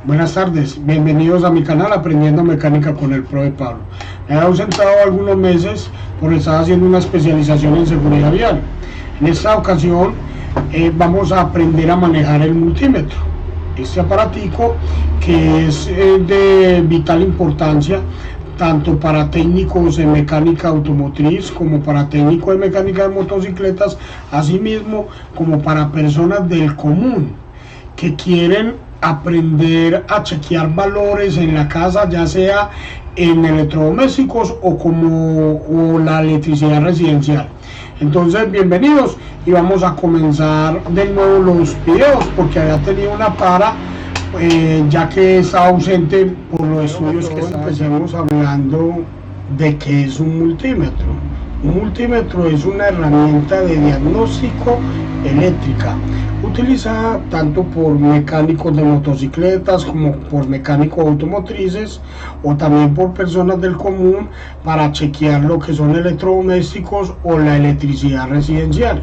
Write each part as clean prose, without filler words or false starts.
Buenas tardes, bienvenidos a mi canal Aprendiendo Mecánica con el Profe Pablo. Me he ausentado algunos meses por estar haciendo una especialización en seguridad vial. En esta ocasión vamos a aprender a manejar el multímetro. Este aparatico que es de vital importancia tanto para técnicos de mecánica automotriz como para técnicos de mecánica de motocicletas, asimismo como para personas del común que quieren aprender a chequear valores en la casa, ya sea en electrodomésticos o la electricidad residencial. Entonces, bienvenidos y vamos a comenzar de nuevo los videos porque había tenido una para ya que estaba ausente por los estudios que estaba. Empecemos hablando de qué es un multímetro. Un multímetro es una herramienta de diagnóstico eléctrica utilizada tanto por mecánicos de motocicletas como por mecánicos automotrices o también por personas del común para chequear lo que son electrodomésticos o la electricidad residencial.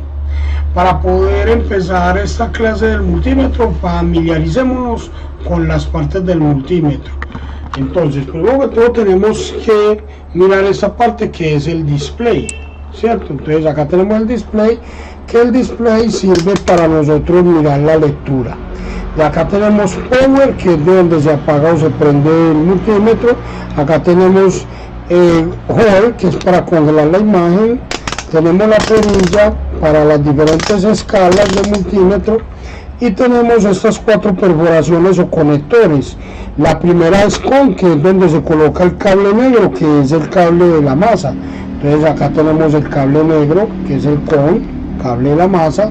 Para poder empezar esta clase del multímetro, familiaricémonos con las partes del multímetro. Entonces, primero que todo tenemos que mirar esta parte que es el display, ¿cierto? Entonces acá tenemos el display, que el display sirve para nosotros mirar la lectura. Y acá tenemos power, que es donde se apaga o se prende el multímetro. Acá tenemos hold, que es para congelar la imagen. Tenemos la perilla para las diferentes escalas de multímetro. Y tenemos estas cuatro perforaciones o conectores. La primera es con, que es donde se coloca el cable negro, que es el cable de la masa. Entonces acá tenemos el cable negro, que es el con, cable de la masa.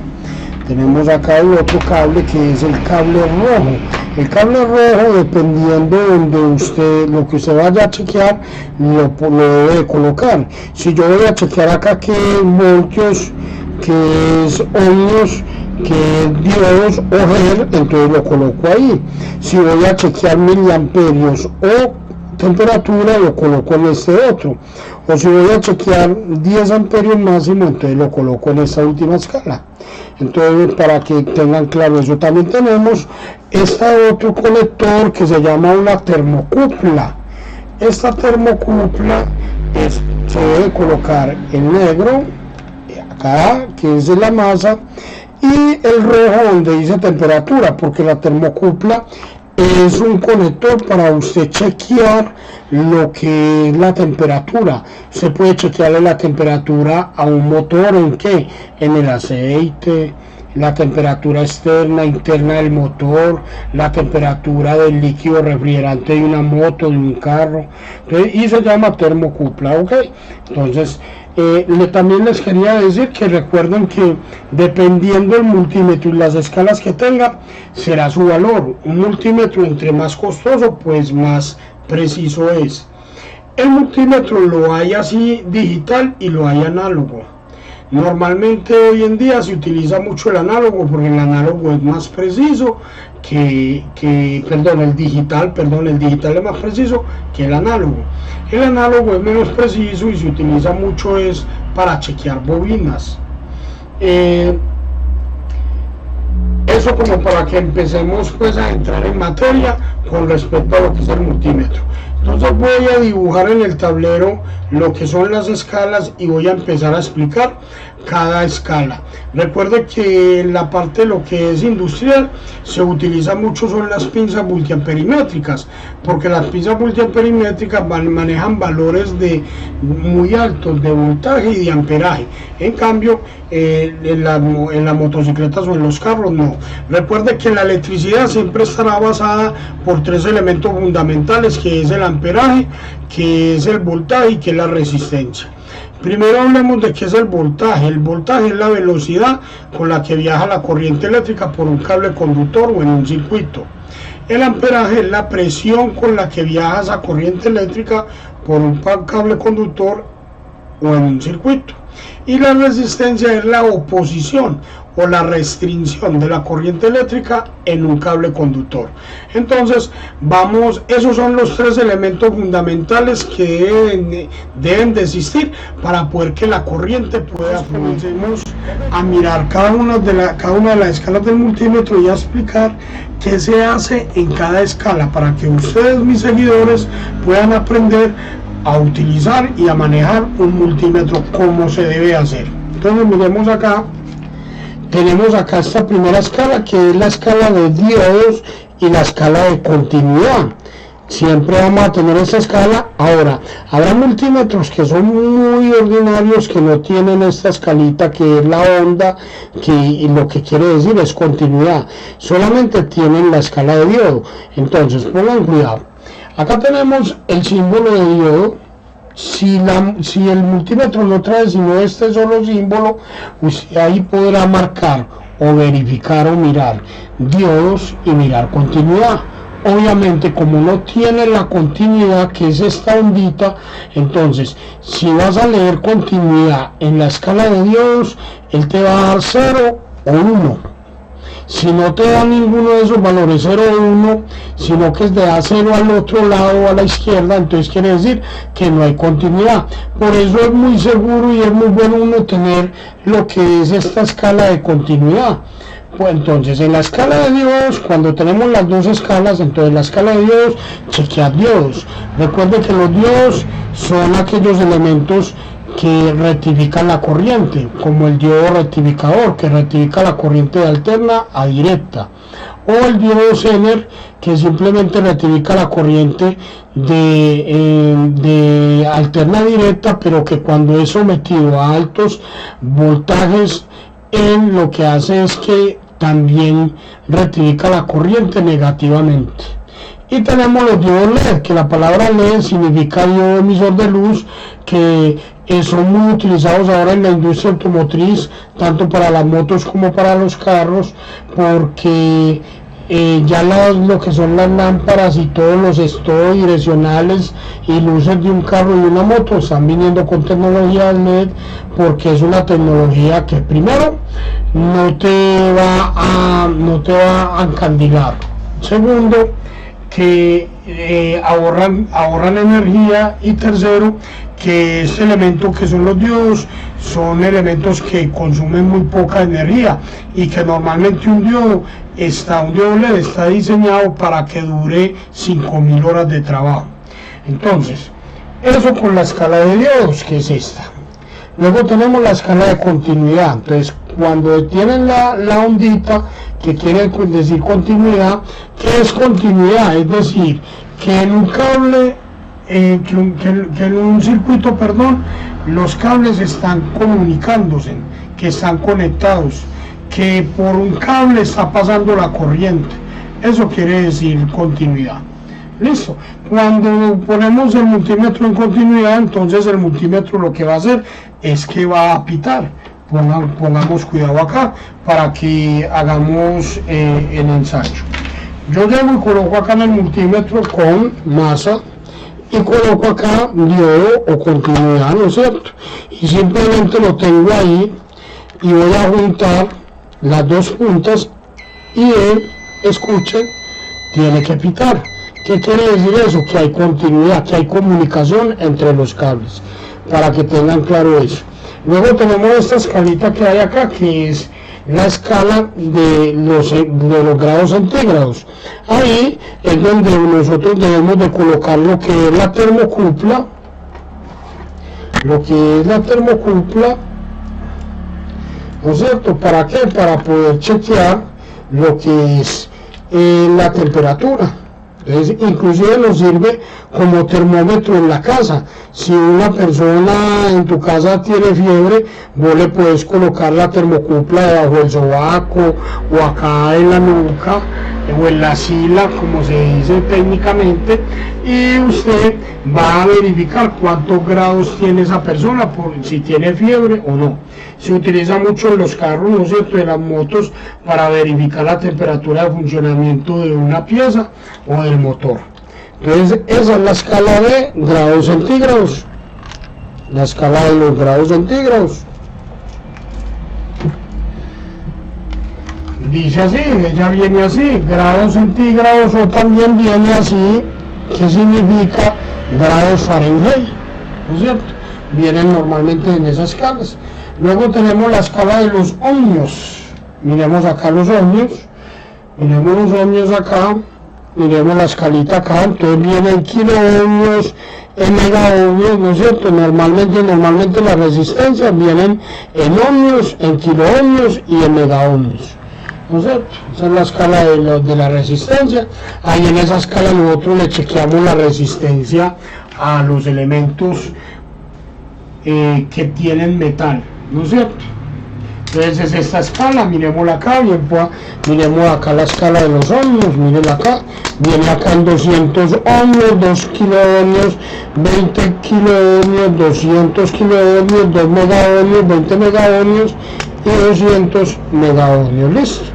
Tenemos acá el otro cable, que es el cable rojo. El cable rojo, dependiendo de donde lo que usted vaya a chequear, lo debe colocar. Si yo voy a chequear acá que voltios, que es ohmios, que es diodos o Hz, entonces lo coloco ahí. Si voy a chequear miliamperios o temperatura, lo coloco en este otro. O si voy a chequear 10 amperios máximo, entonces lo coloco en esta última escala. Entonces, para que tengan claro eso, también tenemos este otro conector que se llama una termocupla. Esta termocupla se debe colocar en negro, acá, que es de la masa, y el rojo donde dice temperatura, porque la termocupla es un conector para usted chequear lo que es la temperatura. Se puede chequearle la temperatura a un motor, ¿en qué? En el aceite, la temperatura externa, interna del motor, la temperatura del líquido refrigerante de una moto, de un carro. Entonces, y se llama termocupla, ¿ok? Entonces, también les quería decir que recuerden que dependiendo del multímetro y las escalas que tenga, será su valor. Un multímetro entre más costoso, pues más preciso es. El multímetro lo hay así digital y lo hay análogo. Normalmente hoy en día se utiliza mucho el análogo porque el análogo es más preciso el digital es más preciso que el análogo. El análogo es menos preciso y se utiliza mucho es para chequear bobinas. Eso como para que empecemos pues a entrar en materia con respecto a lo que es el multímetro. Entonces voy a dibujar en el tablero lo que son las escalas y voy a empezar a explicar cada escala. Recuerde que en la parte de lo que es industrial se utiliza mucho son las pinzas multiamperimétricas, porque las pinzas multiamperimétricas manejan valores muy altos de voltaje y de amperaje. En cambio, en las motocicletas o en los carros no. Recuerde que la electricidad siempre estará basada por tres elementos fundamentales, que es el amperaje, que es el voltaje y que es la resistencia. Primero hablemos de qué es el voltaje. El voltaje es la velocidad con la que viaja la corriente eléctrica por un cable conductor o en un circuito. El amperaje es la presión con la que viaja esa corriente eléctrica por un cable conductor o en un circuito. Y la resistencia es la oposición o la restricción de la corriente eléctrica en un cable conductor. Entonces esos son los tres elementos fundamentales que deben de existir para poder que la corriente pueda fluir. Comencemos a mirar cada una de las escalas del multímetro y a explicar qué se hace en cada escala para que ustedes, mis seguidores, puedan aprender a utilizar y a manejar un multímetro como se debe hacer. Entonces miremos acá. Tenemos acá esta primera escala, que es la escala de diodos y la escala de continuidad. Siempre vamos a tener esta escala. Ahora, habrá multímetros que son muy ordinarios, que no tienen esta escalita, que es la onda, que lo que quiere decir es continuidad. Solamente tienen la escala de diodo. Entonces, pongan cuidado. Acá tenemos el símbolo de diodo. Si el multímetro no trae sino este solo símbolo, usted ahí podrá marcar o verificar o mirar diodos y mirar continuidad. Obviamente, como no tiene la continuidad, que es esta ondita, entonces si vas a leer continuidad en la escala de diodos, él te va a dar 0 o 1. Si no te da ninguno de esos valores, 0 o 1, sino que es de A0 al otro lado, a la izquierda, entonces quiere decir que no hay continuidad. Por eso es muy seguro y es muy bueno uno tener lo que es esta escala de continuidad. Pues entonces, en la escala de diodos, cuando tenemos las dos escalas, entonces la escala de diodos, chequear diodos. Recuerden que los diodos son aquellos elementos que rectifican la corriente, como el diodo rectificador, que rectifica la corriente de alterna a directa, o el diodo Zener, que simplemente rectifica la corriente de alterna a directa, pero que cuando es sometido a altos voltajes, lo que hace es que también rectifica la corriente negativamente. Y tenemos los diodos LED, que la palabra LED significa diodo emisor de luz, que son muy utilizados ahora en la industria automotriz, tanto para las motos como para los carros, porque ya lo que son las lámparas y todos los estodos direccionales y luces de un carro y una moto están viniendo con tecnología LED, porque es una tecnología que primero no te va a encandilar, segundo que ahorran energía, y tercero que este elemento que son los diodos son elementos que consumen muy poca energía, y que normalmente un diodo LED está diseñado para que dure 5000 horas de trabajo. Entonces, eso con la escala de diodos, que es esta. Luego tenemos la escala de continuidad. Entonces, cuando tienen la ondita, que quiere decir continuidad, ¿qué es continuidad? Es decir, que en un cable, que en un circuito, los cables están comunicándose, que están conectados, que por un cable está pasando la corriente. Eso quiere decir continuidad. Listo. Cuando ponemos el multímetro en continuidad, entonces el multímetro lo que va a hacer es que va a pitar. Pongamos cuidado acá para que hagamos el ensayo. Yo llego y coloco acá en el multímetro con masa y coloco acá diodo o continuidad, ¿no es cierto? Y simplemente lo tengo ahí y voy a juntar las dos puntas, y él, escuchen, tiene que pitar. ¿Qué quiere decir eso? Que hay continuidad, que hay comunicación entre los cables, para que tengan claro eso. Luego tenemos esta escalita que hay acá, que es la escala de los grados centígrados. Ahí es donde nosotros debemos de colocar lo que es la termocupla, ¿no es cierto? ¿Para qué? Para poder chequear lo que es la temperatura. Entonces, inclusive nos sirve como termómetro en la casa. Si una persona en tu casa tiene fiebre, vos le puedes colocar la termocupla debajo del sobaco, o acá en la nuca, o en la sila, como se dice técnicamente, y usted va a verificar cuántos grados tiene esa persona, por si tiene fiebre o no. Se utiliza mucho en los carros, ¿no es cierto?, de las motos, para verificar la temperatura de funcionamiento de una pieza o del motor. Entonces, esa es la escala de grados centígrados, la escala de los grados centígrados. Dice así, ella viene así, grados centígrados, o también viene así, que significa grados Fahrenheit, ¿no es cierto? Vienen normalmente en esas escalas. Luego tenemos la escala de los ohmios. Miremos acá los ohmios, miremos los ohmios acá, miremos la escalita acá, entonces vienen kiloohmios, en megaohmios, ¿no es cierto? Normalmente las resistencias vienen en ohmios, en kiloohmios y en megaohmios, ¿no es cierto? Esa es la escala de la resistencia. Ahí en esa escala nosotros le chequeamos la resistencia a los elementos que tienen metal, ¿no es cierto? Entonces es esta escala, miremosla acá, bien, miremos acá la escala de los ohmios, mirenla acá, viene acá en 200 ohmios, 2 kiloohmios, 20 kiloohmios, 200 kiloohmios, 2 megaohmios, 20 megaohmios y 200 megaohmios, listo.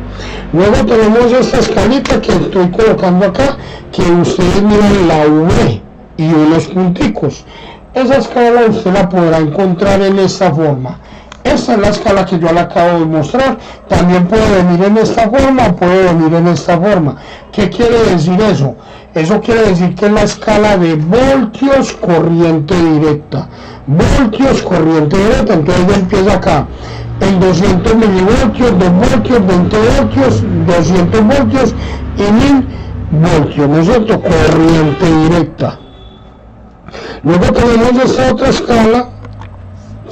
Luego tenemos esta escalita que estoy colocando acá, que ustedes miren la V y unos punticos. Esa escala usted la podrá encontrar en esta forma. Esta es la escala que yo le acabo de mostrar. También puede venir en esta forma, puede venir en esta forma. ¿Qué quiere decir eso? Eso quiere decir que es la escala de voltios corriente directa. Voltios corriente directa. Entonces ya empieza acá en 200 milivoltios, 2 voltios, 20 voltios, 200 voltios y 1000 voltios. ¿No es cierto? Corriente directa. Luego tenemos esta otra escala,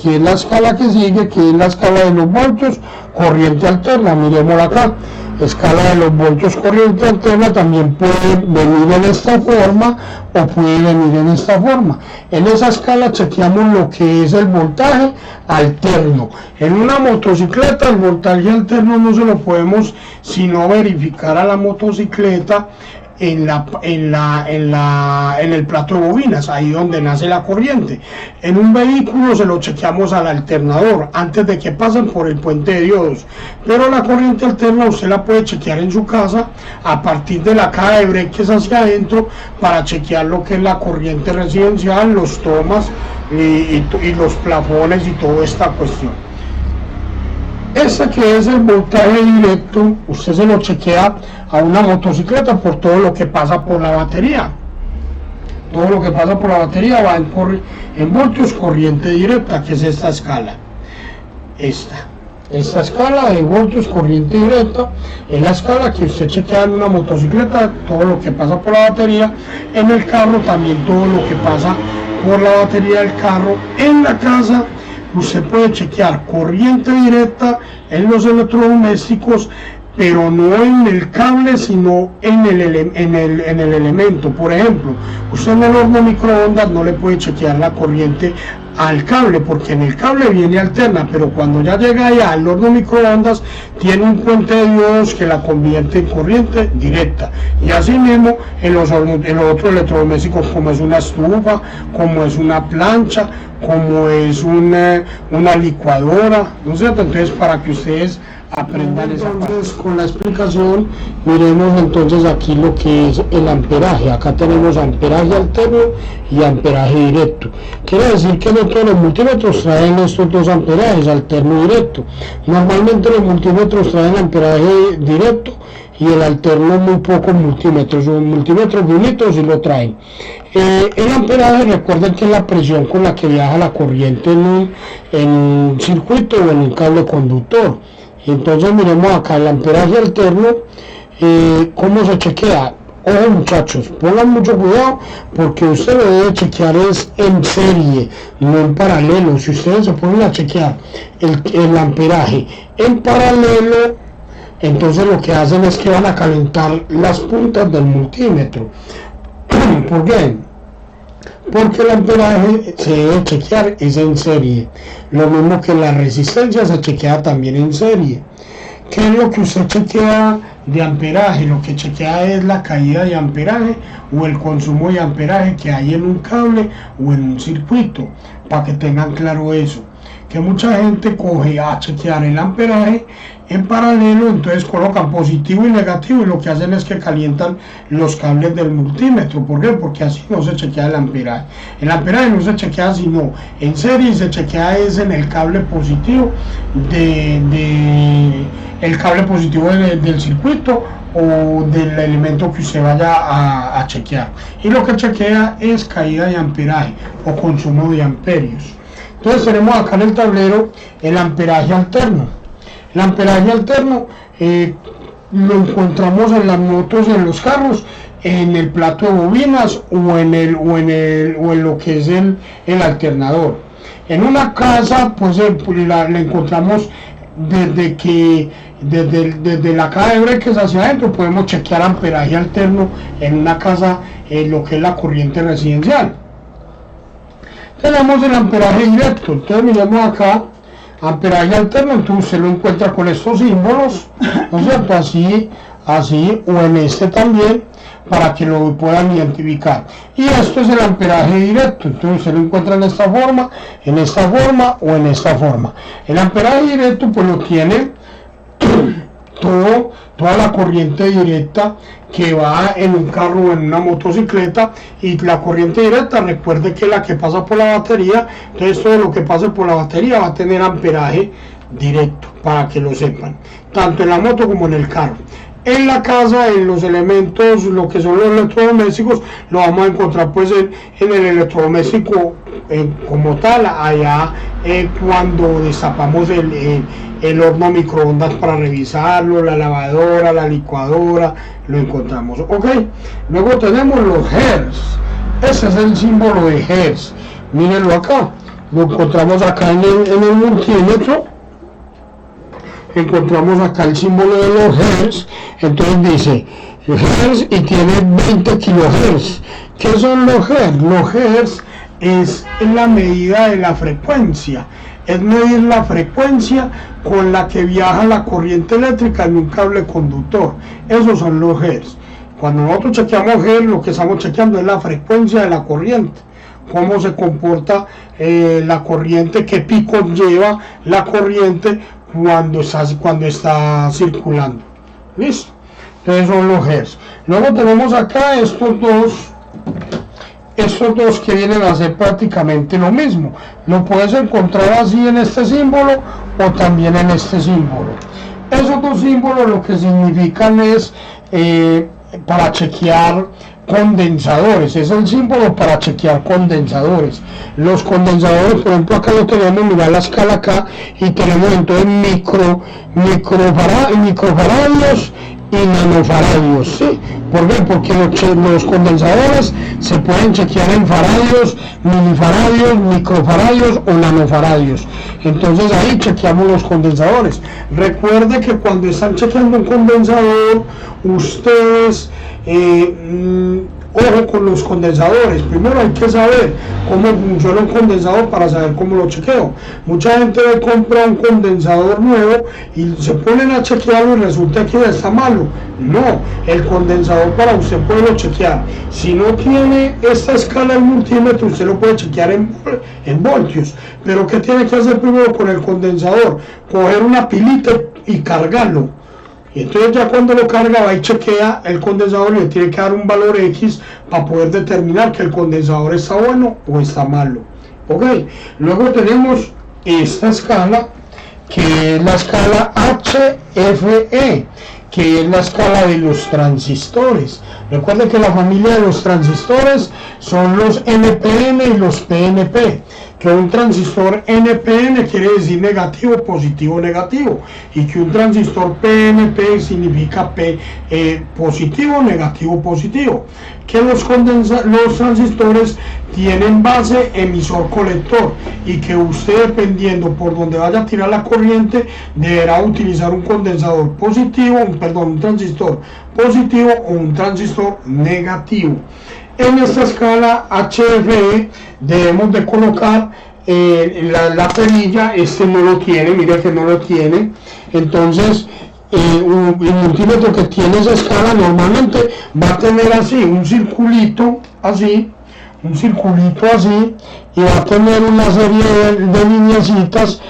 que es la escala que sigue, que es la escala de los voltios corriente alterna. Miremosla acá, escala de los voltios corriente alterna también puede venir en esta forma o puede venir en esta forma. En esa escala chequeamos lo que es el voltaje alterno. En una motocicleta el voltaje alterno no se lo podemos sino verificar a la motocicleta en el plato de bobinas, ahí donde nace la corriente. En un vehículo se lo chequeamos al alternador antes de que pasen por el puente de diodos, pero la corriente alterna usted la puede chequear en su casa a partir de la caja de breques hacia adentro para chequear lo que es la corriente residencial, los tomas y los plafones y toda esta cuestión. Ese que es el voltaje directo, usted se lo chequea a una motocicleta por todo lo que pasa por la batería. Todo lo que pasa por la batería va en voltios corriente directa, que es esta escala. Esta escala de voltios corriente directa es la escala que usted chequea en una motocicleta, todo lo que pasa por la batería. En el carro también todo lo que pasa por la batería del carro. En la casa usted puede chequear corriente directa en los electrodomésticos, pero no en el cable, sino en el elemento. Por ejemplo, usted en el horno microondas no le puede chequear la corriente al cable, porque en el cable viene alterna, pero cuando ya llega allá al horno microondas tiene un puente de diodos que la convierte en corriente directa. Y así mismo en los otros electrodomésticos, como es una estufa, como es una plancha, como es una licuadora, ¿no es cierto? Entonces, para que ustedes aprendan esa parte. Con la explicación, miremos entonces aquí lo que es el amperaje. Acá tenemos amperaje alterno y amperaje directo. Quiere decir que no todos los multímetros traen estos dos amperajes, alterno y directo. Normalmente los multímetros traen amperaje directo y el alterno muy pocos multímetros, un multímetro finito si lo traen. El amperaje, recuerden que es la presión con la que viaja la corriente en un circuito o en un cable conductor. Entonces miremos acá el amperaje alterno, cómo se chequea. Ojo muchachos, pongan mucho cuidado porque usted lo debe chequear es en serie, no en paralelo. Si ustedes se ponen a chequear el amperaje en paralelo, entonces lo que hacen es que van a calentar las puntas del multímetro. ¿Por qué? Porque el amperaje se debe chequear es en serie, lo mismo que la resistencia se chequea también en serie. ¿Qué es lo que usted chequea de amperaje? Lo que chequea es la caída de amperaje o el consumo de amperaje que hay en un cable o en un circuito, para que tengan claro eso. que mucha gente coge a chequear el amperaje en paralelo, entonces colocan positivo y negativo y lo que hacen es que calientan los cables del multímetro. ¿Por qué? Porque así no se chequea el amperaje. El amperaje no se chequea sino en serie, se chequea es en el cable positivo el cable positivo del circuito o del elemento que usted vaya a chequear, y lo que chequea es caída de amperaje o consumo de amperios. Entonces tenemos acá en el tablero el amperaje alterno. El amperaje alterno lo encontramos en las motos, en los carros, en el plato de bobinas o en lo que es el alternador. En una casa pues le encontramos desde la caja de breques hacia adentro. Podemos chequear amperaje alterno en una casa, lo que es la corriente residencial. Tenemos el amperaje directo. Entonces miremos acá, amperaje alterno, entonces usted lo encuentra con estos símbolos, ¿no es cierto? Así, o en este también, para que lo puedan identificar. Y esto es el amperaje directo, entonces usted lo encuentra en esta forma o en esta forma. El amperaje directo pues lo tiene toda la corriente directa que va en un carro o en una motocicleta, y la corriente directa, recuerde que es la que pasa por la batería, entonces todo lo que pase por la batería va a tener amperaje directo, para que lo sepan, tanto en la moto como en el carro. En la casa, en los elementos, lo que son los electrodomésticos, lo vamos a encontrar pues en el electrodoméstico como tal, allá cuando destapamos el horno microondas para revisarlo, la lavadora, la licuadora, lo encontramos. Ok, luego tenemos los Hertz. Ese es el símbolo de Hertz. Mírenlo acá, lo encontramos acá en el multímetro. Encontramos acá el símbolo de los Hertz. Entonces dice Hertz y tiene 20 kilohertz. ¿Qué son los Hertz? Los Hertz es la medida de la frecuencia, es medir la frecuencia con la que viaja la corriente eléctrica en un cable conductor. Esos son los Hertz. Cuando nosotros chequeamos Hertz, lo que estamos chequeando es la frecuencia de la corriente, cómo se comporta la corriente, qué picos lleva la corriente cuando está circulando. ¿Listo? Entonces son los Hertz. Luego tenemos acá estos dos que vienen a hacer prácticamente lo mismo. Lo puedes encontrar así en este símbolo o también en este símbolo. Esos dos símbolos lo que significan es para chequear condensadores. Es el símbolo para chequear condensadores. Los condensadores, por ejemplo, acá lo tenemos, mira la escala acá, y tenemos entonces microfaradios y nanofaradios, ¿sí? ¿Por qué? Porque los condensadores se pueden chequear en faradios, milifaradios, microfaradios o nanofaradios. Entonces ahí chequeamos los condensadores. Recuerde que cuando están chequeando un condensador, ustedes ojo con los condensadores. Primero hay que saber cómo funciona un condensador para saber cómo lo chequeo. Mucha gente compra un condensador nuevo y se ponen a chequearlo y resulta que ya está malo. No, el condensador, para usted poderlo chequear, si no tiene esta escala del multímetro, usted lo puede chequear en voltios. Pero ¿qué tiene que hacer primero con el condensador? Coger una pilita y cargarlo. Y entonces ya cuando lo carga va y chequea el condensador y le tiene que dar un valor X para poder determinar que el condensador está bueno o está malo. Ok, luego tenemos esta escala, que es la escala HFE, que es la escala de los transistores. Recuerden que la familia de los transistores son los NPN y los PNP. Que un transistor NPN quiere decir negativo, positivo, negativo, y que un transistor PNP significa positivo, negativo, positivo. Que los transistores tienen base, emisor, colector, y que usted, dependiendo por donde vaya a tirar la corriente, deberá utilizar un condensador positivo, un transistor positivo o un transistor negativo. En esta escala HFE debemos de colocar la perilla. Este no lo tiene, mire que no lo tiene. Entonces un multímetro que tiene esa escala normalmente va a tener así un circulito así, y va a tener una serie de lineecitas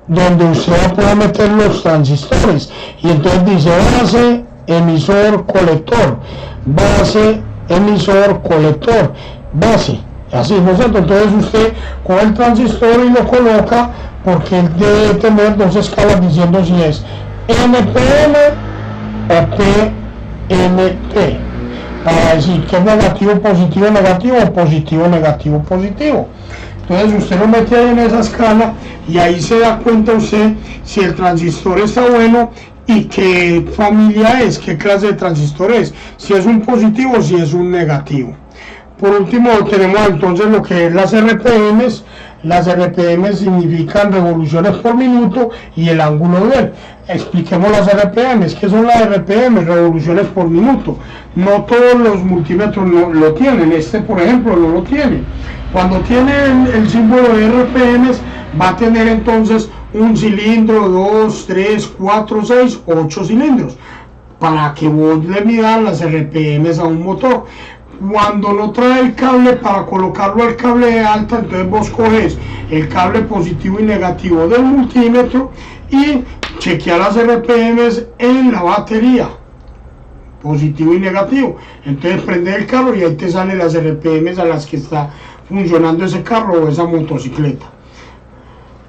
donde usted puede meter los transistores, y entonces dice base, emisor, colector, base, emisor, colector, base, así, ¿no es cierto? Entonces usted coge el transistor y lo coloca, porque él debe tener dos escalas diciendo si es NPN o PNP, para decir que es negativo, positivo, negativo, o positivo, negativo, positivo. Entonces usted lo mete ahí en esa escala y ahí se da cuenta usted si el transistor está bueno y qué familia es, qué clase de transistor es, si es un positivo o si es un negativo. Por último tenemos entonces lo que es las RPMs. Las RPM significan revoluciones por minuto y el ángulo de él. Expliquemos las RPMs. ¿Qué son las RPM? Revoluciones por minuto. No todos los multímetros lo tienen. Este, por ejemplo, no lo tiene. Cuando tiene el símbolo de RPMs, va a tener entonces un cilindro, 2, 3, 4, 6, 8 cilindros, para que vos le midas las RPMs a un motor. Cuando no trae el cable para colocarlo al cable de alta, entonces vos coges el cable positivo y negativo del multímetro y chequea las RPMs en la batería, positivo y negativo. Entonces prende el carro y ahí te salen las RPMs a las que está funcionando ese carro o esa motocicleta.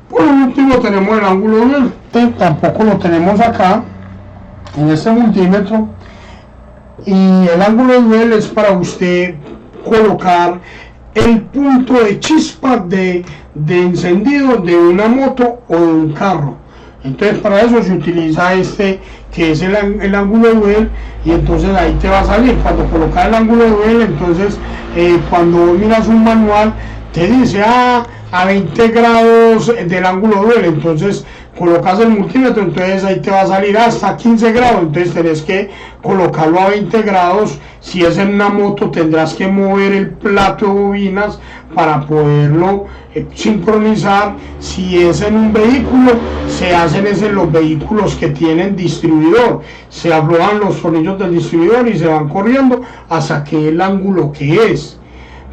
Por último tenemos el ángulo de él. Tampoco lo tenemos acá en este multímetro. Y el ángulo de nivel es para usted colocar el punto de chispa de encendido de una moto o de un carro. Entonces para eso se utiliza este, que es el ángulo de nivel, y entonces ahí te va a salir. Cuando colocas el ángulo de nivel, entonces cuando miras un manual te dice a 20 grados del ángulo de nivel, entonces colocas el multímetro, entonces ahí te va a salir hasta 15 grados, entonces tenés que colocarlo a 20 grados. Si es en una moto, tendrás que mover el plato de bobinas para poderlo sincronizar. Si es en un vehículo, se hacen en los vehículos que tienen distribuidor, se aflojan los tornillos del distribuidor y se van corriendo hasta que el ángulo que es,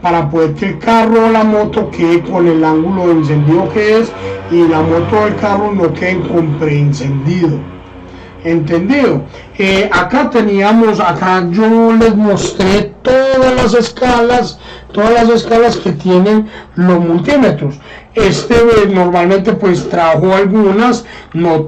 para poder que el carro o la moto quede con el ángulo de encendido que es y la moto o el carro no queden con preencendido. ¿Entendido? Acá yo les mostré todas las escalas que tienen los multímetros. Normalmente pues trajo algunas, no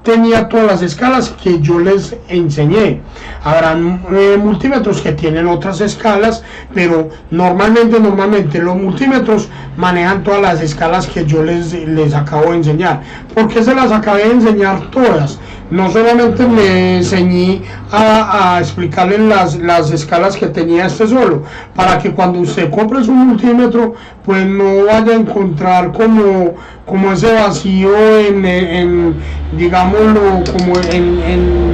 tenía todas las escalas que yo les enseñé. Habrán multímetros que tienen otras escalas, pero normalmente los multímetros manejan todas las escalas que yo les acabo de enseñar. ¿Por qué se las acabé de enseñar todas? No solamente me enseñé a explicarles las escalas que tenía solo, para que cuando usted compre su multímetro, pues no vaya a encontrar como ese vacío digámoslo, como en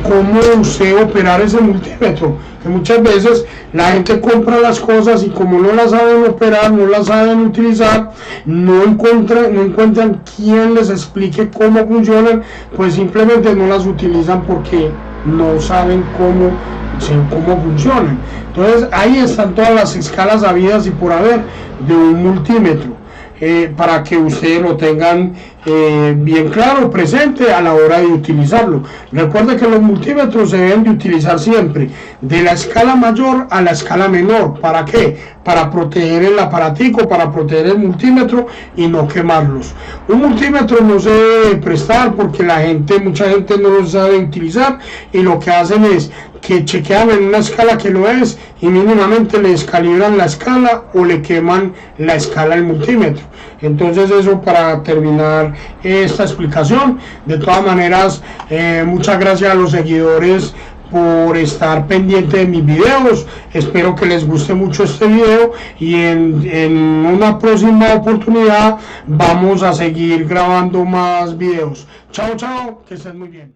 cómo usted operar ese multímetro, que muchas veces la gente compra las cosas y como no las saben operar, no las saben utilizar, no encuentran quien les explique cómo funcionan, pues simplemente no las utilizan porque no saben cómo funcionan. Entonces ahí están todas las escalas habidas y por haber de un multímetro, para que ustedes lo tengan bien claro, presente a la hora de utilizarlo. Recuerde que los multímetros se deben de utilizar siempre de la escala mayor a la escala menor. ¿Para qué? Para proteger el aparatico, para proteger el multímetro y no quemarlos. Un multímetro no se debe prestar porque mucha gente no lo sabe utilizar, y lo que hacen es que chequean en una escala que no es y mínimamente le descalibran la escala o le queman la escala al multímetro. Entonces eso para terminar esta explicación. De todas maneras, muchas gracias a los seguidores por estar pendiente de mis videos. Espero que les guste mucho este video y en una próxima oportunidad vamos a seguir grabando más videos. Chao, que estén muy bien.